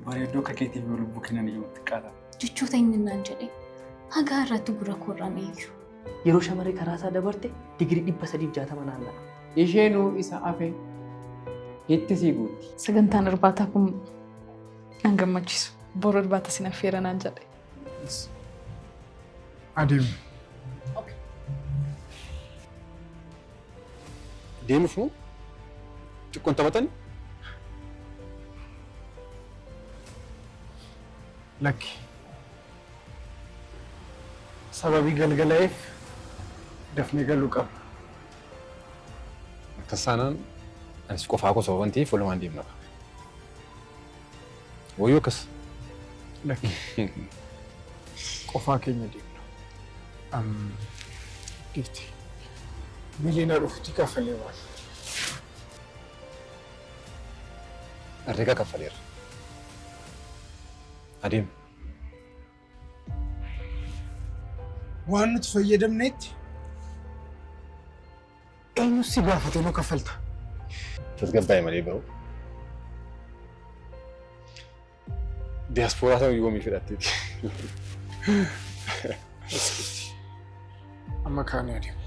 bareeddoo kakeetii fi lubbuu kennan iyyuu xiqqaadha. Jechoota inni naan jedhe hagaa irratti gurra korrame iyyuu. Yeroo shamarree karaa isaa dabarte digirii 360 naanna'a. Isheenuu isa hafe itti sii guutti. Sagantaan irbaataa kun an gammachiisu. Boru irbaata sin affeera naan jedhe. Adeemu. Deemuuf moo? Xiqqoon taphatani? Lakki. Sababii galgalaa'eef dafnee galuu qaba. Akkasaanaan anis qofaa koo sababa ta'eef walumaan deemna. Wayyoo akkas. Lakki. Qofaa keenya deemna. Gifti. Miliyoona dhufuutti kaffalee waan. Herreega kaffaleera. Adeemu. Waan nuti fayyadamnetti eenyus si gaafatee nu kaffalta. Tasgabbaa'e malee garuu. Diyaaspooraa ta'uu yoomii fedhatteeti. Amma kaanii adeemu.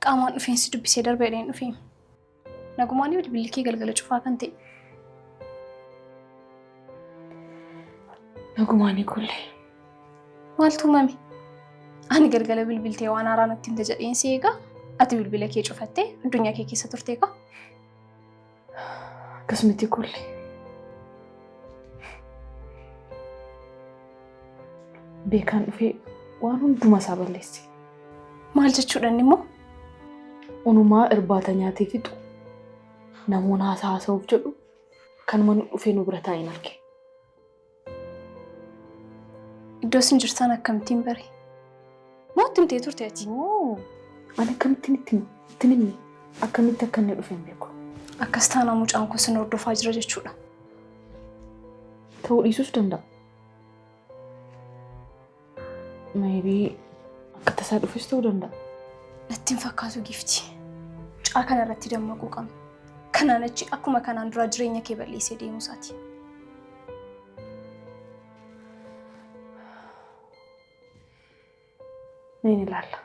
Qaamaan dhufeensi dubbisee darbee dheen dhufee. Nagumaanii bilbilli kee galgala cufaa kan ta'e. Nagumaanii kullee. Maaltu uumame? Ani galgala bilbiltee waan haaraa natti himte jedheen si eegaa. Ati bilbila kee cufattee addunyaa kee keessa turtee kaa? Akkasumatti kullee. Beekaan dhufee waan hundumaa isaa balleesse. Maal jechuudhaan immoo? Unumaa irbaata nyaatee fixu namoonni haasa'uuf jedhu kan mana dhufee nu bira taa'in arge. Iddoo isin jirtan akkamittiin bare? Mootti himtee turte ati? Ani akkamittiin itti himne akkamitti akka inni dhufe hin beeku. Akkas taanaa mucaan kun sin hordofaa jira jechuudha. Ta'uu dhiisuus danda'a. Maybii akka tasaa dhufes ta'uu danda'a. Natti hin fakkaatu Gifti. Mucaa kana irratti dammaquu qabna. Kanaan achi akkuma kanaan dura jireenya kee balleessee deemuu isaati. Niin ilaalla.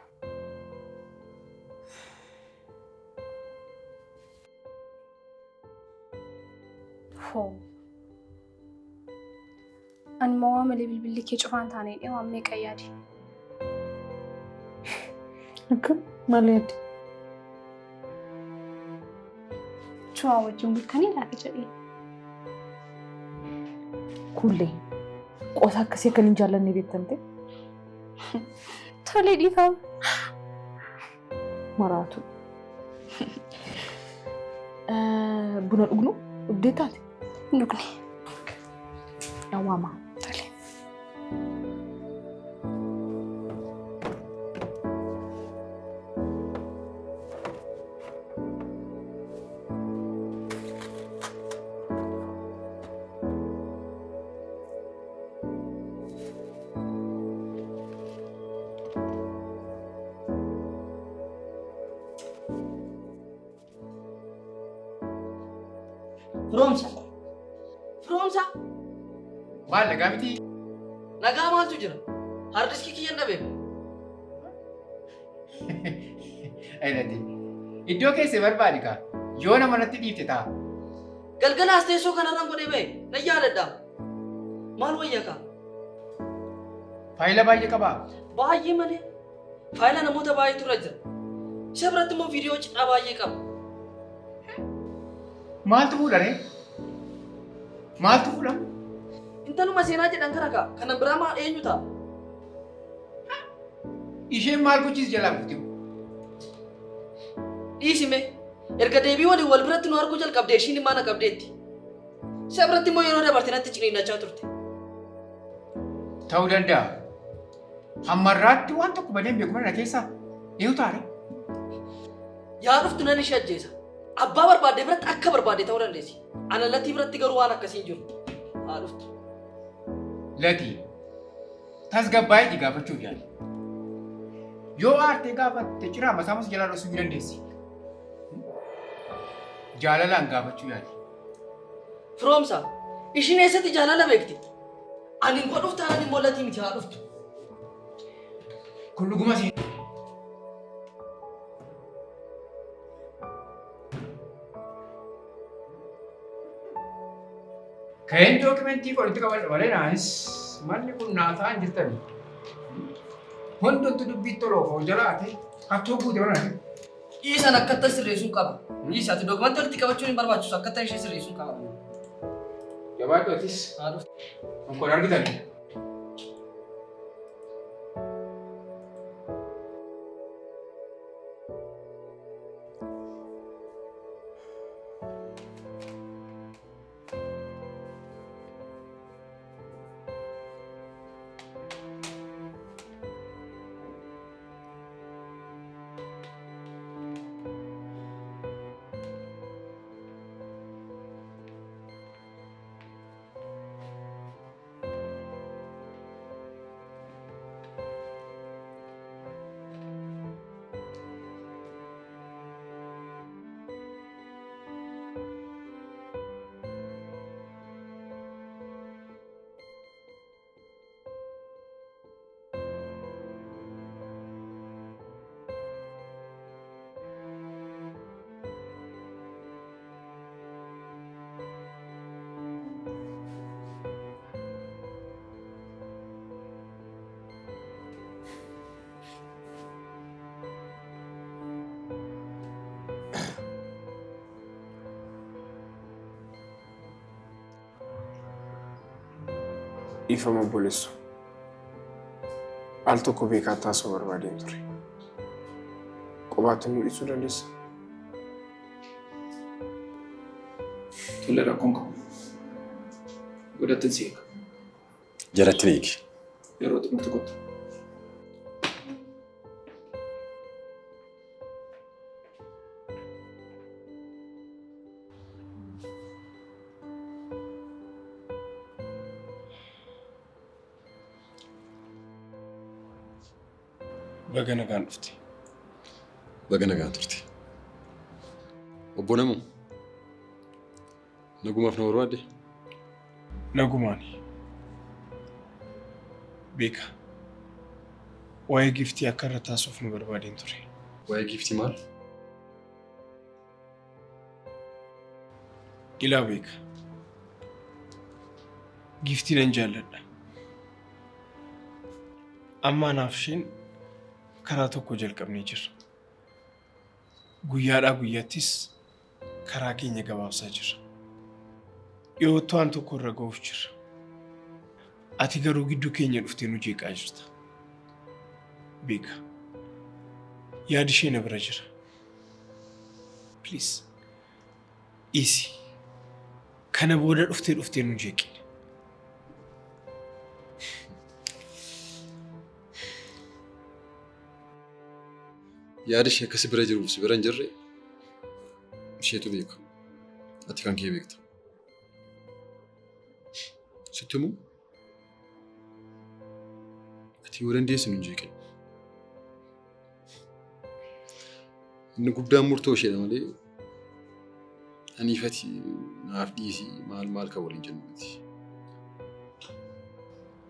Ani waa malee bilbilli kee cufaan taanee waan meeqa yaadi? Akkam maal yaaddi? Cuwaa wajjin bulkanii laata jedhee. Kullee qosa akkasii akka hin jaallanne beektamte? Tolee dhiifama. Maraatu. Buna dhugnu dhugdee taate? Hin dhugne. Awwaama. Tolee. Firoomsa. Maal nagaa miti? Nagaa maaltu jira? Hardiski kiyyan dhabeef. Aynati. Iddoo keessa barbaadi kaa. Yoo nama natti dhiifte ta'a. Galgalaas teessoo kanarraan godhee ba'e na yaadadha. Maal wayyaa kaa? Faayila baay'ee qabaa. Baay'ee malee. Faayila namoota baay'eetu irra jira. Isa biratti immoo viidiyoo cidhaa baay'ee qaba. Maaltu fuudhare? Maaltu fuudhamu? Intaluma seenaa jedhan kana kaa. Kana biraa maal eenyu ta'a? isheen maal gochiis jalaa buute? Dhiisime erga deebii waliin wal biratti nu arguu jalqabdee ishiin dhimma na qabdeetti. Isa biratti immoo yeroo dabartee natti ciniinnachaa turte. Ta'uu danda'a. Hammarraatti waan tokko badeen beeku mana keessaa eenyu taare? Yaa dhuftu nan ishee ajjeesa. Abbaa barbaadde biratti akka barbaadde ta'uu dandeessi. Ana latii biratti garuu waan akkasii hin jiru. Haa dhuftu. Latii tasgabbaa'ee gaafachuuf yaali. Yoo aartee gaafatte ciraa masaamas jalaa dhosuu dandeessi. Jaalalaan gaafachuu yaali. Firoomsa ishiin eessatti jaalala beekti? Ani hin godhuuf taanaan immoo latii miti haa dhuftu. Kun dhuguma si. Ka'een dookimentii qolitti qabadha malee naanis manni kun naasaa hin jirtani. Hundumtu dubbii toloofa jalaate hattoo guute mana. Dhiisan akkata sirreessuun qaba. Dhiisaati dookimentii walitti qabachuun hin barbaachisu akkata ishee sirreessuun qaba. Jabaadhootis Haa dhuftu. onkoon argitani. Ifama obboleessu. Al tokko beekaa taasoo barbaadeen ture. Qobaatti nu dhiisuu dandeessa? Tole rakkoon qabu. Godhattiin si eega. Jaratti ni eegi. Yeroo xumurtu kottu. Baga nagaan dhufte. Baga nagaan turte. Obbo Namu. Nagumaaf na barbaadde? Nagumaani. Beeka. Waa'ee giftii akka irra taasuuf nu barbaadeen ture. Waa'ee giftii maal? Ilaa beeka. Giftii nan jaalladha. Amma naaf isheen karaa tokko jalqabnee jirra. Guyyaadhaa guyyaattis karaa keenya gabaabsaa jirra. Dhiyoottu waan tokko irra ga'uuf jirra. Ati garuu gidduu keenya dhuftee nu jeeqaa jirta. Beeka. Yaadi ishee na bira jira. Please. Easy. Kana booda dhuftee nu jeeqine. Yaada ishee akkasi bira jiruuf si bira hin jirre isheetu beeka. Ati kan kee beekta. Sitti immoo ati yoo dandeessu nu hin jeeqin. Inni guddaan murtoo isheedha malee aniifati naaf dhiisii maal kan waliin jennu miti.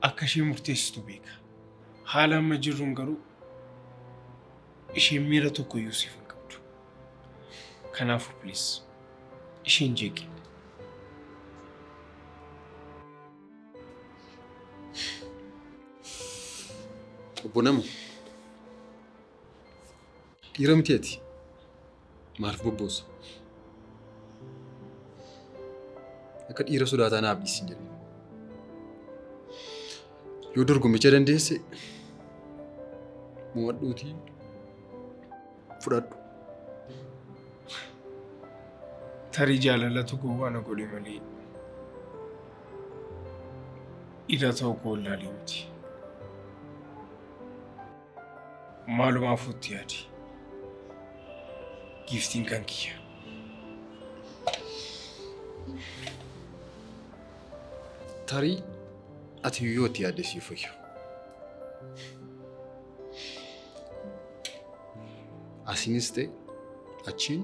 Akka ishee murteessitu beeka. Haala amma jirruun garuu isheen miira tokko iyyuu siif hin qabdu. Kanaafuu please isheen jeeqin. Obbo Namu. Dhiira miti ati. Maaliif bobboosa? Akka dhiira sodaataa naaf dhiisi hin jedhin. Yoo dorgommicha dandeesse muwadhuutii fudhadhu. Tarii jaalalatu gowwaa na godhe malee dhiira ta'uu koo laalii miti. Maalumaafuutti yaadi. Giftiin kan kiyya. Tarii ati yoo itti yaadde siif fayyu. Asinis ta'e achiin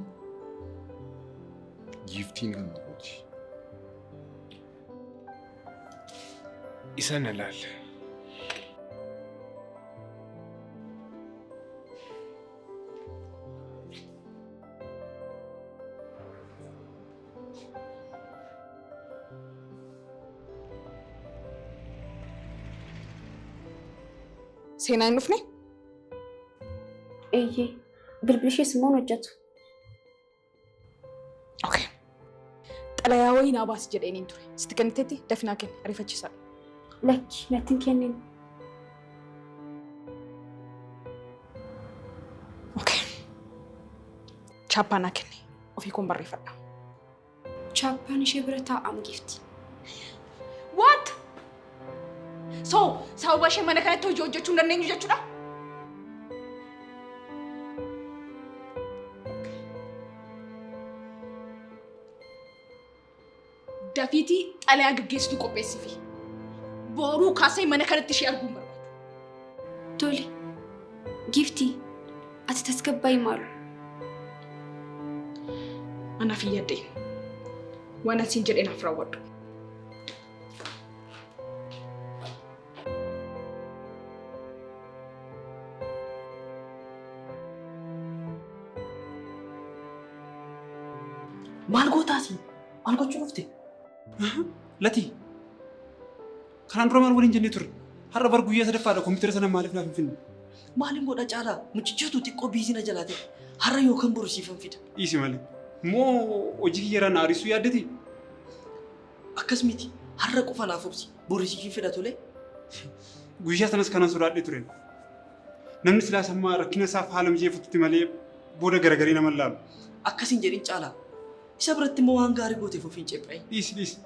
giftiin kan nuti. Isa na laalla. Seenaa hin dhufne? Eeyyee, bilbilishee Simoon hojjetu. Okay. Xalayaa wayii naa baasi jedheen ture. Sitti kenniteetti dafinaa kenni ariifachiisaa. Lakki natti hin kennin. Okay. Chaappaa naa kenni. Ofii koon barreeffadha. Chaappaan ishee bira taa'amu gifti. What? So, sababa ishee mana kanatti hojii hojjechuu hin dandeenyu jechuudha? Dafiitii xalayaa gaggeessituu qopheessifi. Booruu kaasee mana kanatti ishee arguun barbaadu. Tole, gifti ati tasgabbaa'ii maalu? Anaaf hin yaadde. Waan asiin jedhee naaf raawwadhu. Maal gootaati? Maal gochuu dhufte? Lati. Kanaan dura maal waliin jennee turre? Har'a bar guyyaa sadaffaadha kompiitara sana maaliif naaf hin finne? Maaliin godha caalaa? Mucichootu xiqqoo biizina jalaate. Har'a yookaan boru siifan fida. Dhiisi malee. Moo hojii kiyyarraa na arisuu yaaddati? Akkas miti. Har'a qofa naaf obsi. Boru siifin fida tole. Guyyaa sanas kanan sodaadhee ture. Namni silaa sammaa rakkina isaaf haala mijeeffatutti malee booda garagarii nama laalu. Akkasiin jedhin caalaa. Isa biratti immoo waan gaarii gooteef ofiin ceephaa'e. Dhiisi.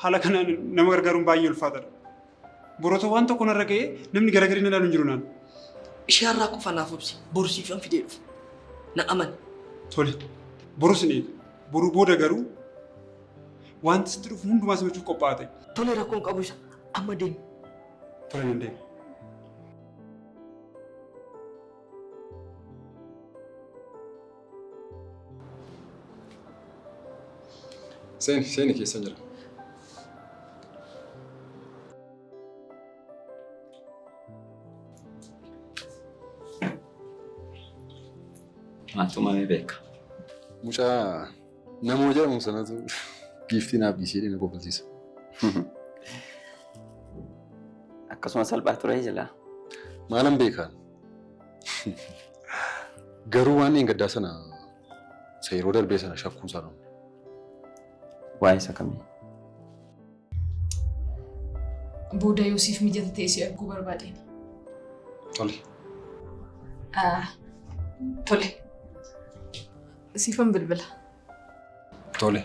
Haala kanaan nama gargaaruun baay'ee ulfaataadha. Borota waan tokko narra ga'ee namni garagarii na laalu hin jiru naan. Ishee har'aa qofa naaf obsi. Boru siifan fidee dhufu. Na amani. Tole. Borus ni eega. Boruu booda garuu wanti sitti dhufu hundumaa simachuuf qophaa'aa ta'e. Tole rakkoon qabu isa. Amma deemu. Tole nan deema. Seeni keessa jira. Maaltu mamee beeka? Mucaa namoo jedhamu sanatu giftii naaf dhiisee na kofalchiisa. Akkasuma salphaa ture jala. Maalan beekaa? Garuu waan hin gaddaa sana yeroo darbee sana shakkuun sana. Waa'ee isa kamii? Booda Yoosiif mijata ta'e si arguu barbaadeen. Tole. Tole. Siifan bilbila. Tole.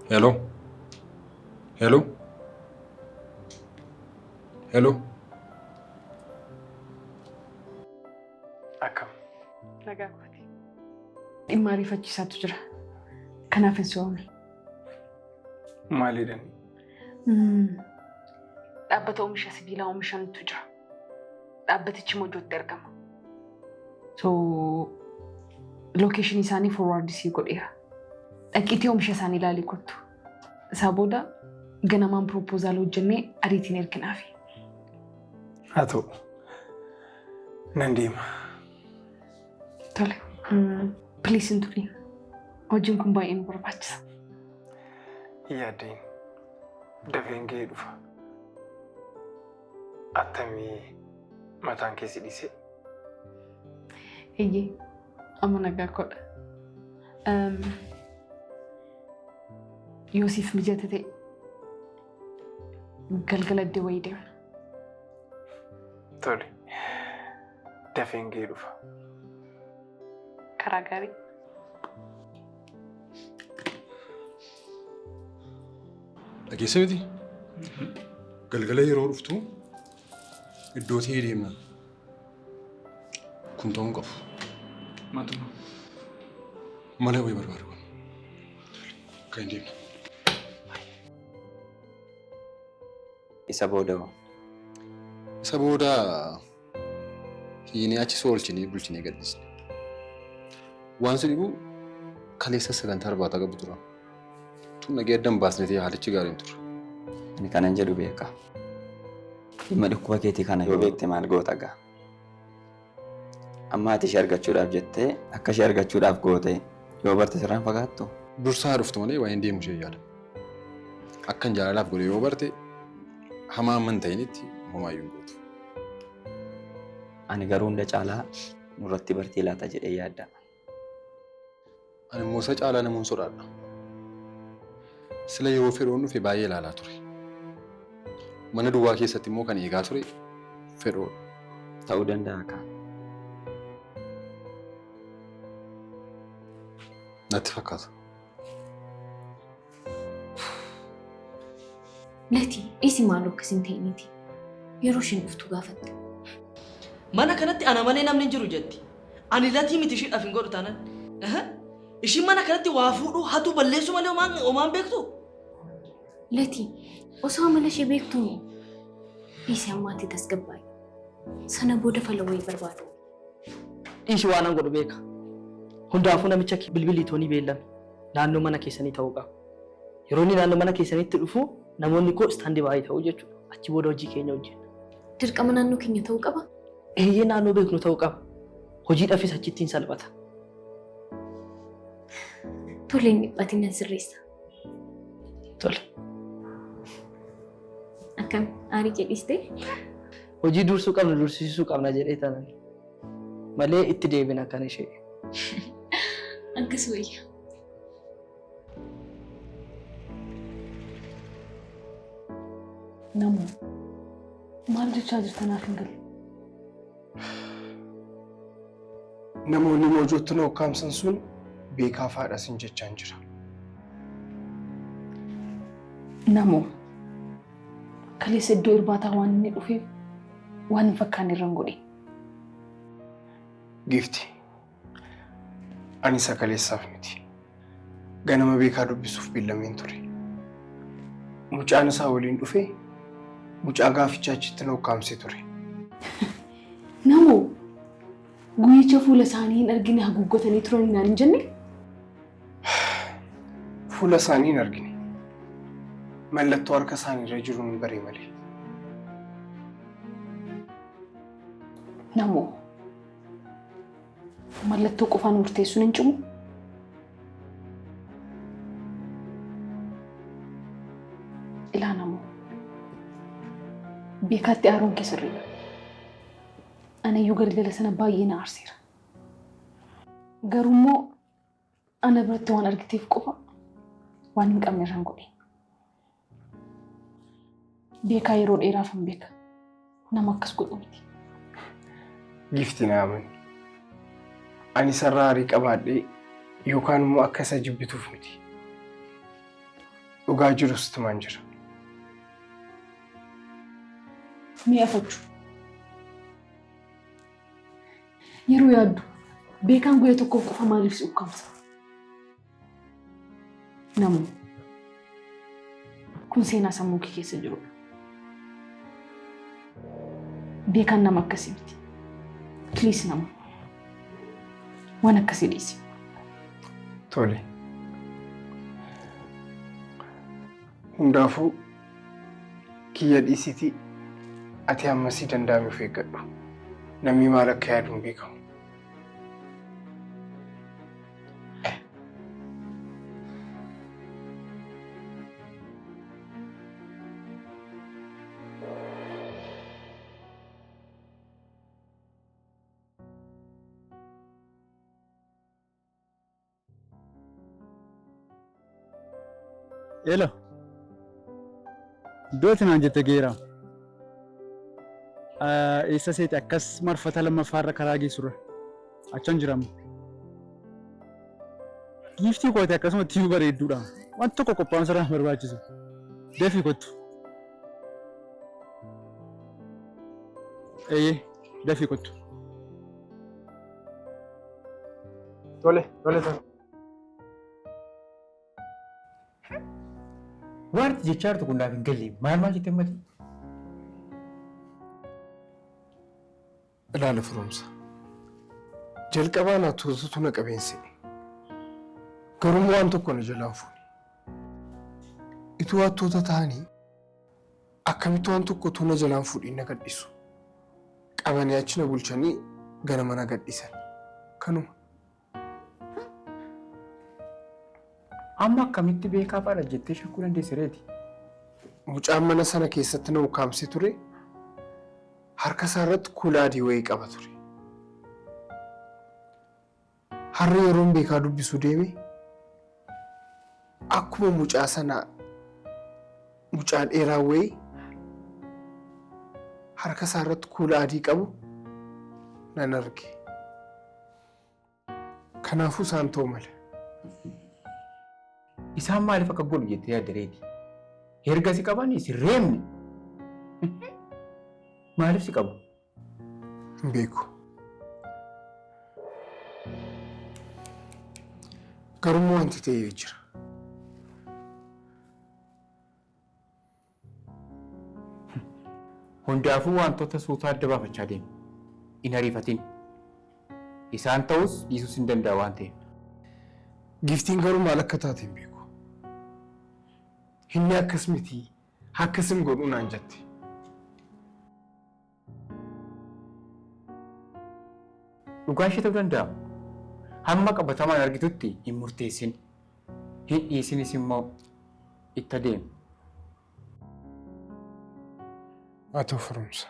Hello. Hello. Hello. Akkam. Nagaa kooti. Dhimma ariifachiisaatu jira. Kanaaf hin soomne. Maaliidhaan? Dhaabbata oomisha sibiilaa oomishantu jira. Dhaabbatichi Mojootti argama. So, lokeeshinii isaanii forwaardisii godheera. Dhaqiitii oomisha isaanii ilaalii kottu. Isaa booda ganamaan piroopozaala hojjennee ariitiin erginaafi. Haa ta'u. Nan deema. Tole. Please hin turin. Hojiin kun baay'ee nu barbaachisa. Yaaddeen dafeen ga'ee dhufa. Attamii mataan keessi dhiise. Eeyyee, amma nagaa kodha. Yoosiif mijata ta'e galgaladde wayii deemna. Tole. Dafeen gahee dhufa. Karaa gaarii. Dhageessa miti? Galgala yeroo dhuftu iddoo ta'ee deemna. Kun ta'uu hin qabu. Matuma. Mana wayii barbaadu kun. Kan hin deemna. Isa booda hoo? Isa booda hiinee achi soolchinee bulchinee gadhiisne. Waan sun dhibu kaleessa sagantaa arbaataa qabu tura. Tun nagee addan baasnee ta'ee haalichi gaariin tura. Ani kanan jedhu beeka. Dhimma dhukkuba keetii kana yoo beekte maal goota gaa? Amma ati ishee argachuudhaaf jettee akka ishee argachuudhaaf goote yoo barte sirraan fagaattu? Dursaa dhuftu malee waa'een deemu ishee yaada. Akkan jaalalaaf godhe yoo barte hamaa amman ta'initti homaayyuu hin gootu. Ani garuu hunda caalaa nurratti bartii laata jedhee yaadda. Ani immoo isa caalaa namuun sodaadha. Sila yeroo fedhoon dhufe baay'ee ilaalaa ture. Mana duwwaa keessatti immoo kan eegaa ture fedhoodha. Ta'uu danda'a kaa. Natti fakkaata. Lati, isi maaloo akkasin ta'iniiti. Yeroo isheen dhuftu gaafatte. Mana kanatti ana malee namni hin jiru jetti. Ani latii miti ishiidhaaf hin godhu taanan. Ishiin mana kanatti waa fuudhuu hatu balleessu malee homaan beektu? Lati, osoo amala ishee beektuu isi ammaatti tasgabbaa'e. Sana booda fala wayii barbaadu. Ishi waan an godhu beeka. Hundaafuu namicha bilbilii toonii beellame. Naannoo mana keessanii ta'uu qaba. Yeroo inni naannoo mana keessaniitti dhufu namoonni koo istaandii baay'ee ta'uu jechuudha. Achi booda hojii keenya hojjenna. Dirqama naannoo keenya ta'uu qaba? Eeyyee naannoo beeknu ta'uu qaba. Hojiidhaafis achittiin salphata. Tole hin dhiphatin nan sirreessa. Tole. Akkam aarii jedhiste? Hojii dursuu qabna dursisuu qabna jedhee tanan. Malee itti deebina kan ishee. Akkas wayya. Namoo maal jechaa jirtanaaf hin galu? Namoonni moojootti na hokkaamsan sun beekaa faadhas hin jechaan jira. Namoo kaleessa iddoo irbaataa waan inni dhufeef waan hin fakkaanne irra hin godhe. Gifti. Ani isa kaleessaaf miti. Ganama beekaa dubbisuuf beellameen ture. Mucaan isaa waliin dhufee mucaa gaafichaa achitti na hokkaamsee ture. Namoo guyyicha fuula isaanii hin argine haguuggatanii turanii naan hin jenne? Fuula isaanii hin argine. Mallattoo harka isaanii irra jiru hin baree malee. Namoo mallattoo qofaan murteessuun hin cimu? Ilaa namoo beekaatti aaruun kee sirriidha. Anayyuu galgala sana baay'ee na aarseera. Garuu immoo ana biratti waan argiteef qofa waan hin qabne irra hin godhe. Beekaa yeroo dheeraaf hin beeka. Nama akkas godhu miti. Gifti na amani. Ani sarara aarii qabaadhee yookaan immoo akka isa jibbituuf miti. Dhugaa jirus tumaan jira. Mi'a fachuu. Yeroo yaaddu beekaan guyyaa tokkoof qofa maaliif si ukkaamsa? Namoo kun seenaa sammuu kee keessa jirudha. Beekaan nama akkasii miti. Please namoo waan akkasii dhiisi. Tole. Hundaafuu kiyya dhiisitii ati ammasii danda'ame of eeggadhu. Namni maal akka yaadu hin beekamu. Elo. Iddooti naan jette geera. Eessa seeti akkas marfata lammaffaarra karaa geessurra. Achan jiramu. Giiftii koote akkasuma tiivu bareedduudha. Waan tokko qophaa'an sarara barbaachisu. Dafii kottu. Dafii kottu. Tole. Wanti jechaa jirtu kun naaf hin galle. Maal jettee mati? Ilaala Firoomsa. Jalqabaan hattootatu na qabeense. Garuu waan tokko na jalaan fuune. Ituu hattoota ta'anii akkamitti waan tokko na jalaan fuudhii na gadhiisu. Qabanii achi na bulchanii gara mana gadhiisan. Kanuma. Amma akkamitti beekaa faadha jettee shakkuu dandeessireeti? Mucaan mana sana keessatti na ukkaamsee ture. Harka isaa irratti kuula adii wayii qaba ture. Harri yeroon beekaa dubbisuu deeme akkuma mucaa sanaa mucaa dheeraa wayii harka isaa irratti kuula adii qabu nan arge. Kanaafuu isaan ta'u mala. Isaan maaliif akka godhu jettee yaaddareeti? Erga si qabanii si reemne. Maaliif si qabu? Hin beeku. Garuu wanti ta'ee jira. Hundaafuu wantoota suutaa adda baafachaa deemu. Hin ariifatin. Isaan ta'us dhiisuus hin danda'a waan ta'eef. Giiftiin garuu maal akka taate hin beeku. Inni akkas miti. Akkasin godhuu naan jette. Dhugaa ishee ta'uu danda'a. Hamma qabatamaan argitutti hin murteessin. Hin dhiisinis immoo itti adeemu. Haa ta'u Firoomsa.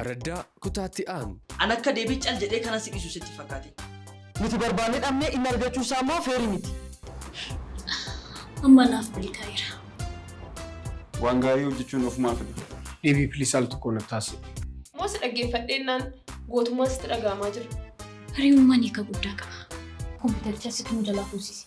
Araddaa kutaatti aanu. An akka deebii cal jedhee kana siqisu sitti fakkaate. Nuti barbaannee dhabnee inni argachuu isaa immoo feerii miti. Amma naaf bilkaa'eera. Waan gaarii hojjechuun ofumaa fida. Dhiibii piliis al tokko na taasise. Moos dhaggeeffadheennaan gootummaan sitti dhaga'amaa jira. Hariirummaan hiika guddaa qaba. Kompiitaricha sitti nu jalaa fuusise.